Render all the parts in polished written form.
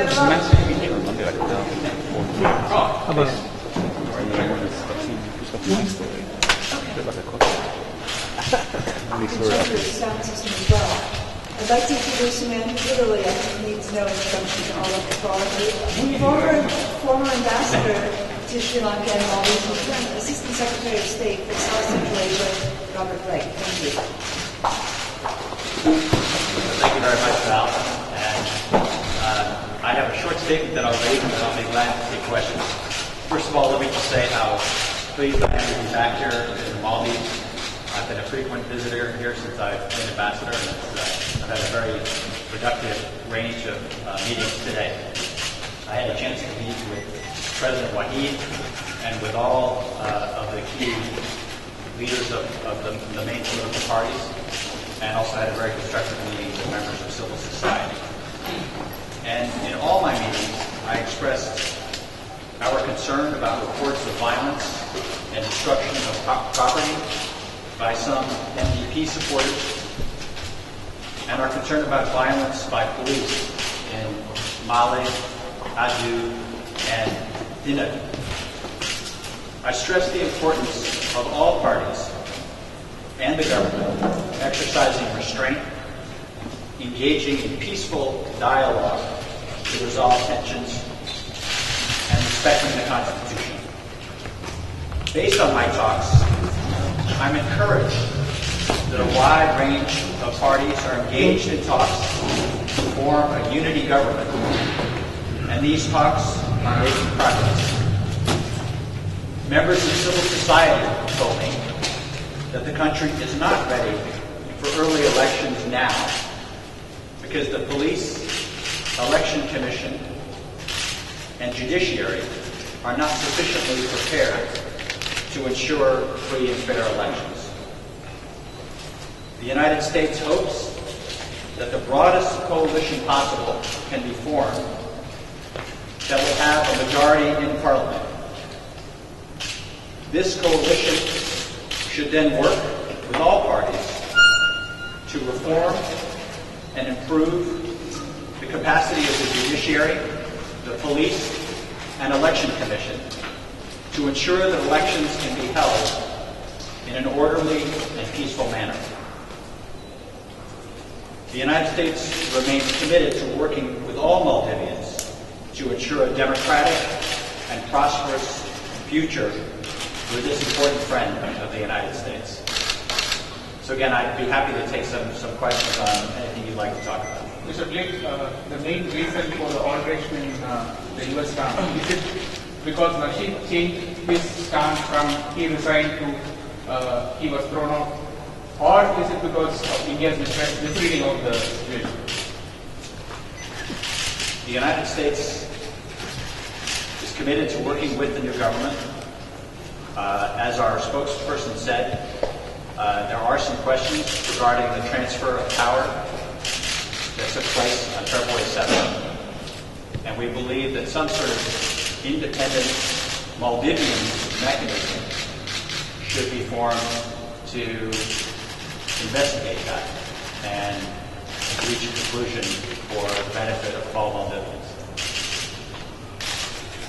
I'd like to introduce a man who literally, I think, needs no introduction to all of the quality. Former ambassador to Sri Lanka and Maldives, and current Assistant Secretary of State for South Central Asia, Robert Blake. Thank you. Thank you very much, Val. And I have a short statement that I'll read, and then I'll be glad to take questions. First of all, let me just say how pleased I am to be back here in the Maldives. I've been a frequent visitor here since I've been ambassador, and I've had a very productive range of meetings today. I had a chance to meet with President Wahid and with all of the key leaders of the main political parties, and also had a very constructive meeting with members of civil society. And in all my meetings, I expressed our concern about reports of violence and destruction of property by some NDP supporters, and our concern about violence by police in Male, Adu, and Dinah. I stress the importance of all parties and the government exercising restraint, engaging in peaceful dialogue to resolve tensions, and respecting the Constitution. Based on my talks, I'm encouraged that a wide range of parties are engaged in talks to form a unity government, and these talks are making progress. Members of civil society told me that the country is not ready for early elections now because the police, election commission, and judiciary are not sufficiently prepared to ensure free and fair elections. The United States hopes that the broadest coalition possible can be formed that will have a majority in Parliament. This coalition should then work with all parties to reform and improve the capacity of the judiciary, the police, and election commission to ensure that elections can be held in an orderly and peaceful manner. The United States remains committed to working with all Maldivians to ensure a democratic and prosperous future with this important friend of the United States. So again, I'd be happy to take some questions on anything you'd like to talk about. Mr. Blake, the main reason for the alteration in the U.S. stance, is it because Nasheed changed his stance from he resigned to he was thrown out, or is it because of India's misreading of the situation? The United States is committed to working with the new government. As our spokesperson said, there are some questions regarding the transfer of power that took place on February 7th. And we believe that some sort of independent Maldivian mechanism should be formed to investigate that and reach a conclusion for the benefit of all Maldivians.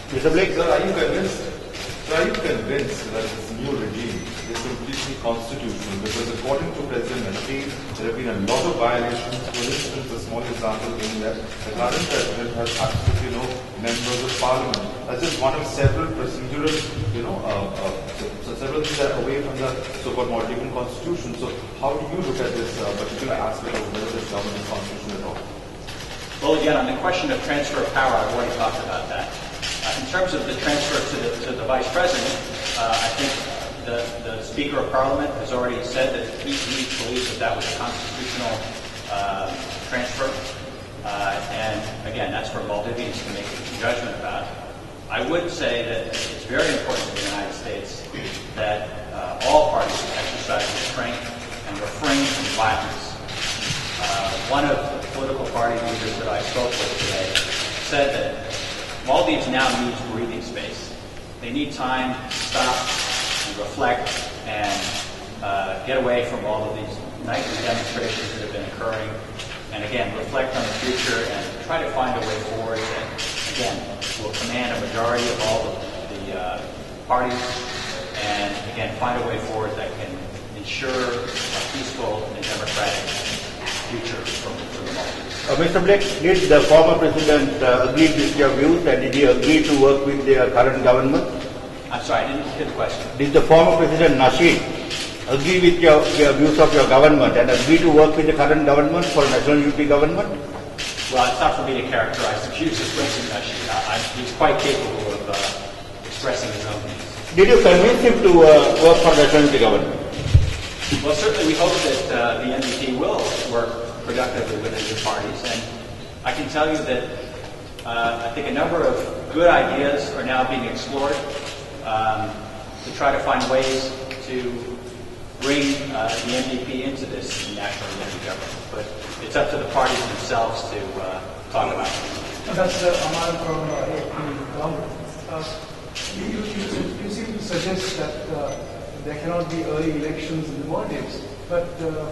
Mr. Blake, sir, are you convinced that this new regime is completely constitutional? Because according to President Nasheed, there have been a lot of violations. For instance, a small example being that the current president has absolutely no members of parliament. That's just one of several procedural, several things that are away from the so-called Maldivian constitution. So how do you look at this particular aspect of whether this government is constitutional at all? Well, again, on the question of transfer of power, I've already talked about that. In terms of the transfer to the vice president, I think the Speaker of Parliament has already said that he believes that was a constitutional transfer. And again, that's for Maldivians to make a judgment about. I would say that it's very important to the United States that all parties exercise restraint and refrain from violence. One of the political party leaders that I spoke with today said that Maldives now needs breathing space. They need time to stop and reflect and get away from all of these nightly demonstrations that have been occurring, and again, reflect on the future and try to find a way forward and majority of all the parties, and again, find a way forward that can ensure a peaceful and democratic future for the Maldives. Mr. Blake, did the former president agree with your views, and did he agree to work with the current government? I'm sorry, I didn't hear the question. Did the former president Nasheed agree with your views of your government and agree to work with the current government for a national unity government? Well, it's not for me to characterize the views of President Nasheed. He's quite capable of expressing his own views. Did you convince him to work for the national unity government? Well, certainly we hope that the NDP will work productively with the new parties, and I can tell you that I think a number of good ideas are now being explored to try to find ways to bring the NDP into this national unity government. But it's up to the parties themselves to talk about it. That's Amal from government. You seem to suggest that there cannot be early elections in the Maldives, but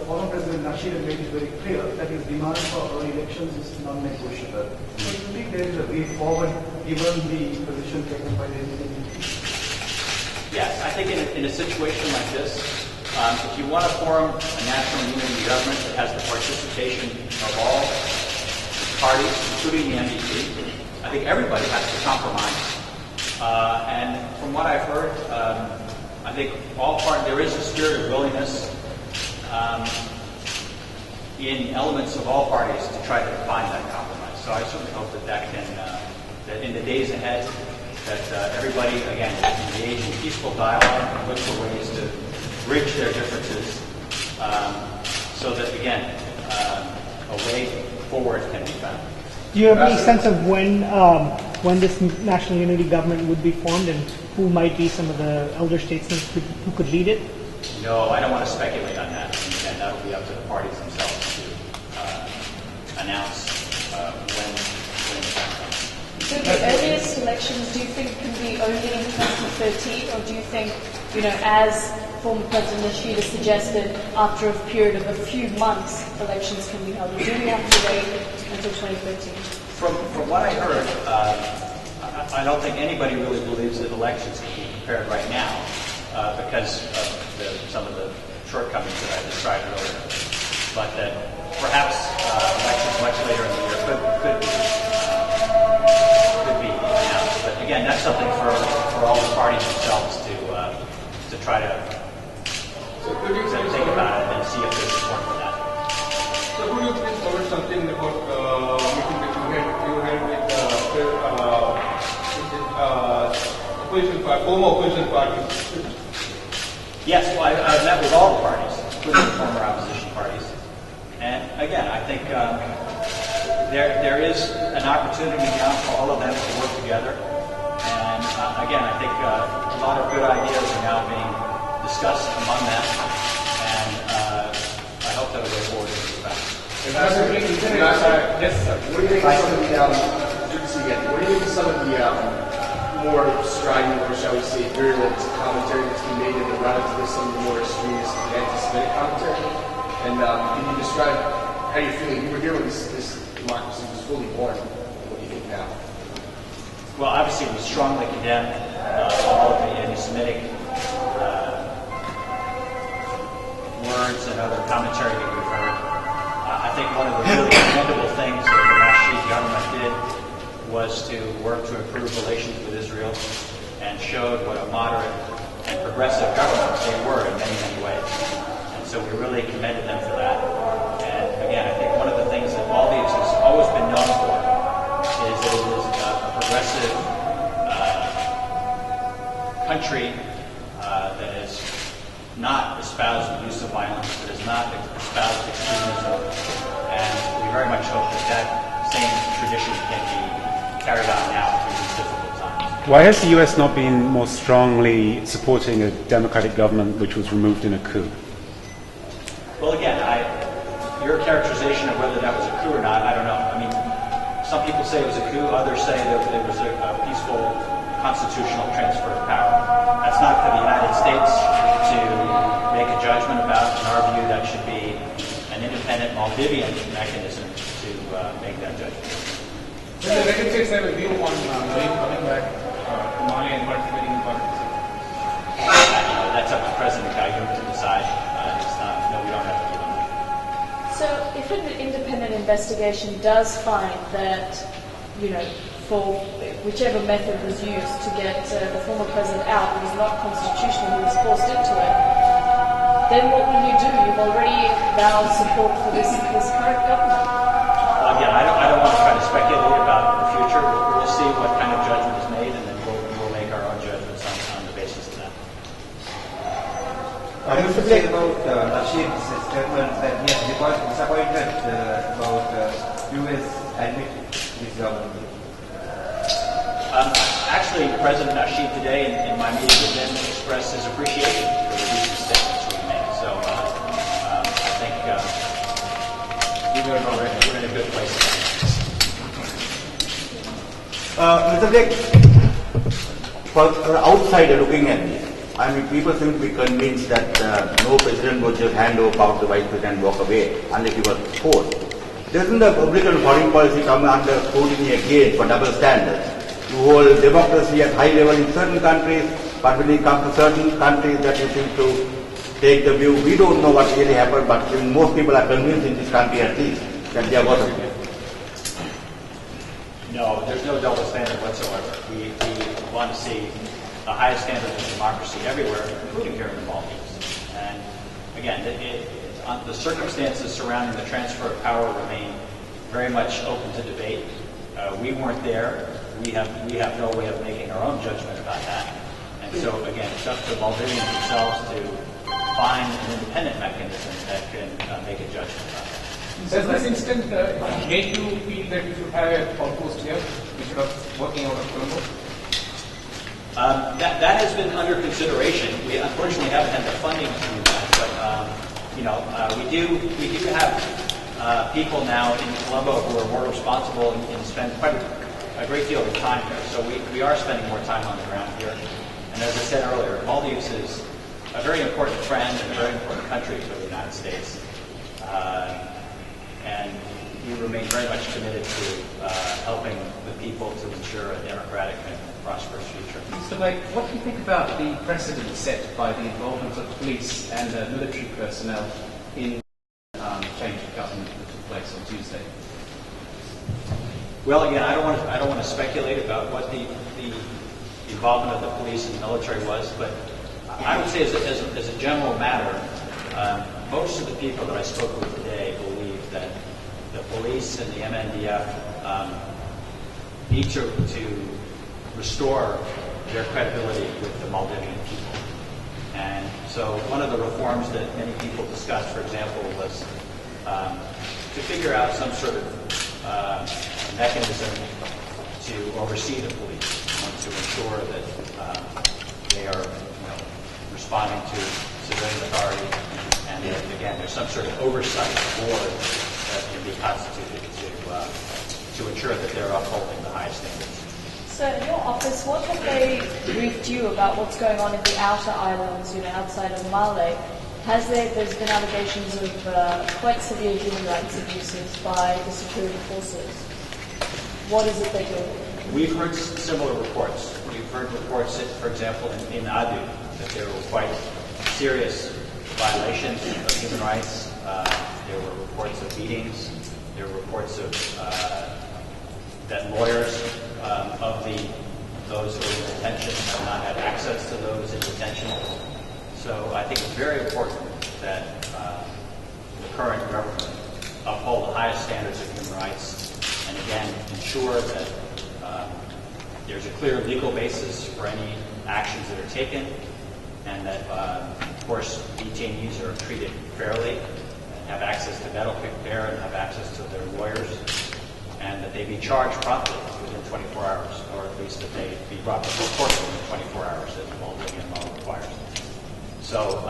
former President Nasheed has made it very clear that his demand for early elections is non-negotiable. So do you think there is a way forward given the position taken by the NDP? Yes, I think in a situation like this, if you want to form a national unity government that has the participation of all parties, including the NDP, I think everybody has to compromise. And from what I've heard, I think there is a spirit of willingness in elements of all parties to try to find that compromise. So I certainly hope that that in the days ahead, that everybody, again, engage in peaceful dialogue and look for ways to bridge their differences so that, again, a way forward can be found. Do you have any sense of when this national unity government would be formed and who might be some of the elder statesmen who could lead it? No, I don't want to speculate on that, and that will be up to the parties themselves to announce when the time comes. So the earliest elections, do you think can be only in 2013, or do you think, as former President Nasheed has suggested, after a period of a few months, elections can be held? Or do we have to wait until 2013? From what I heard, I don't think anybody really believes that elections can be prepared right now because of some of the shortcomings that I described earlier. But that perhaps elections much later in the year could be announced. But again, that's something for all the parties themselves to try to think about it and see if there's support for that. So could you please cover something about meeting that you had with former opposition parties? Yes, well, I've met with all the parties, including the former opposition parties. And again, I think there is an opportunity now for all of them to work together. And again, I think a lot of good ideas are now being discussed among them. And I hope that will go forward in this fashion. Yes, sir. What do you think of some of the more strident, or shall we say, virulent commentary that's been made in the run to this, some of the more extremist and anti-Semitic commentary? And can you describe how you're feeling? You were here when this democracy was fully born. What do you think now? Well, obviously, we strongly condemn all of the anti-Semitic words and other commentary that we've heard. I think one of the really commendable things that the Nasheed government did was to work to improve relations with Israel and showed what a moderate and progressive government they were in many, many ways. And so we really commended them for that. And again, I think one of the things that Maldives has always been known for is that it is a progressive country that is not espoused the use of violence, that is not espoused extremism, and we very much hope that same tradition can be carried on now through these difficult times. Why has the US not been more strongly supporting a democratic government which was removed in a coup? Well, again, your characterization of whether that was a coup or not, I don't know. I mean, some people say it was a coup, others say that it was a peaceful constitutional transfer of power. That's not for the United States to make a judgment about. In our view, that should be an independent Maldivian mechanism to make that judgment. The United States have a view on coming back again, but very important. That's up to President Gayoom to decide. It's not, no, we don't have to give them. So if an independent investigation does find that, for whichever method was used to get the former president out, it was not constitutional, he was forced into it, then what will you do? You've already vowed support for this current government. Well, again, I don't want to try to speculate about the future. We'll see what kind of judgment is made, and then we'll make our own judgments on the basis of that. What do you say about Rashid's statement that he has disappointed about US admitting this government? Actually, President Nasheed today in my meeting with him expressed his appreciation for the recent statements we made. So I think we're in a good place. Mr. Blake, for an outsider looking at this, I mean, people seem to be convinced that no president would just hand over power to the vice president and walk away unless he was forced. Doesn't the public and foreign policy come under scrutiny again for double standards? You hold democracy at high level in certain countries, but when it comes to certain countries that you seem to take the view, we don't know what really happened, but most people are convinced in this country at least that there was a view. No, there's no double standard whatsoever. We want to see the highest standards of democracy everywhere, including here in the Maldives. And again, the circumstances surrounding the transfer of power remain very much open to debate. We weren't there. We have no way of making our own judgment about that. And so, again, it's up to Maldivians themselves to find an independent mechanism that can make a judgment about that. Does this instant make you feel that you should have a outpost here instead of working out of Colombo? That has been under consideration. We unfortunately haven't had the funding to do that, but we do have people now in Colombo who are more responsible and spend quite a great deal of time there. So we are spending more time on the ground here. And as I said earlier, Maldives is a very important friend and a very important country for the United States. And we remain very much committed to helping the people to ensure a democratic and prosperous future. Mr. Blake, what do you think about the precedent set by the involvement of police and military personnel in change of government that took place on Tuesday? Well, again, I don't want to speculate about what the involvement of the police and military was, but I would say as a general matter, most of the people that I spoke with today believe that the police and the MNDF need to restore their credibility with the Maldivian people. And so one of the reforms that many people discussed, for example, was to figure out some sort of mechanism to oversee the police and to ensure that they are responding to civilian authority, and that, again, there's some sort of oversight board that can be constituted to ensure that they're upholding the highest standards. So in your office, what have they briefed you about what's going on in the outer islands, outside of Malé? There's been allegations of quite severe human rights abuses by the security forces. What is it they're doing? We've heard similar reports. We've heard reports, for example, in Adu, that there were quite serious violations of human rights. There were reports of beatings. There were reports of that lawyers of those who are in detention have not had access to those in detention. So I think it's very important that the current government uphold the highest standards of human rights and, again, ensure that there's a clear legal basis for any actions that are taken, and that, of course, detainees are treated fairly and have access to medical care and have access to their lawyers, and that they be charged promptly within 24 hours, or at least that they be brought before court within 24 hours as the Maldivian law requires. So,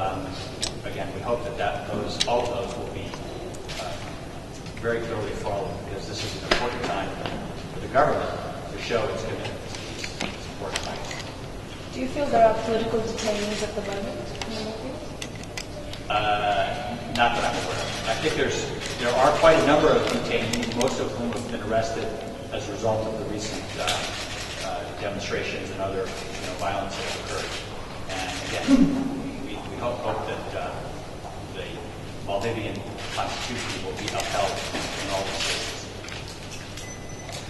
again, we hope that all of those will be very clearly followed, because this is an important time for the government to show its commitment to these important rights. Do you feel there are political detainees at the moment in the Maldives? Not that I'm aware of. I think there are quite a number of detainees, most of whom have been arrested as a result of the recent demonstrations. demonstrations and other violence that have occurred. And again, we hope that the Maldivian constitution will be upheld in all these cases.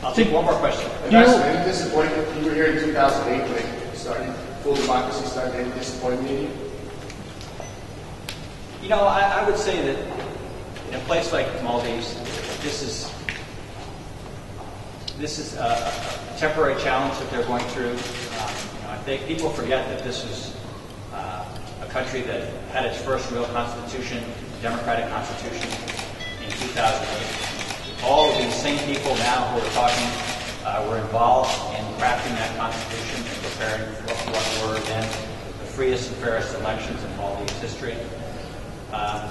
I'll take one more question. Ambassador, any disappointment? You were here in 2008 when it started, full democracy started. Any disappointment in you? I would say that in a place like Maldives, this is a temporary challenge that they're going through. I think people forget that this was a country that had its first real constitution, democratic constitution, in 2008. All of these same people now who are talking were involved in crafting that constitution and preparing what were then the freest and fairest elections in Maldives history.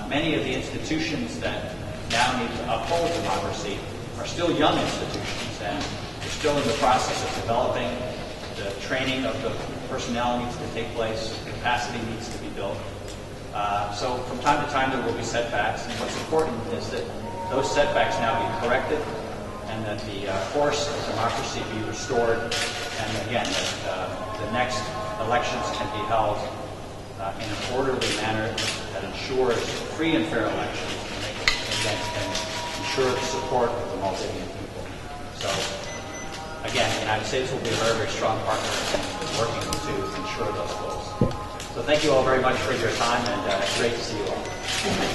Many of the institutions that now need to uphold democracy are still young institutions, and they're still in the process of developing. The training of the personnel needs to take place, capacity needs to be built. So from time to time there will be setbacks, and what's important is that those setbacks now be corrected, and that the course of democracy be restored, and again, that the next elections can be held in an orderly manner that ensures free and fair elections, and ensure the support of the Maldivian people. So, again, the United States will be a very, very strong partner in working to ensure those goals. So thank you all very much for your time, and it's great to see you all.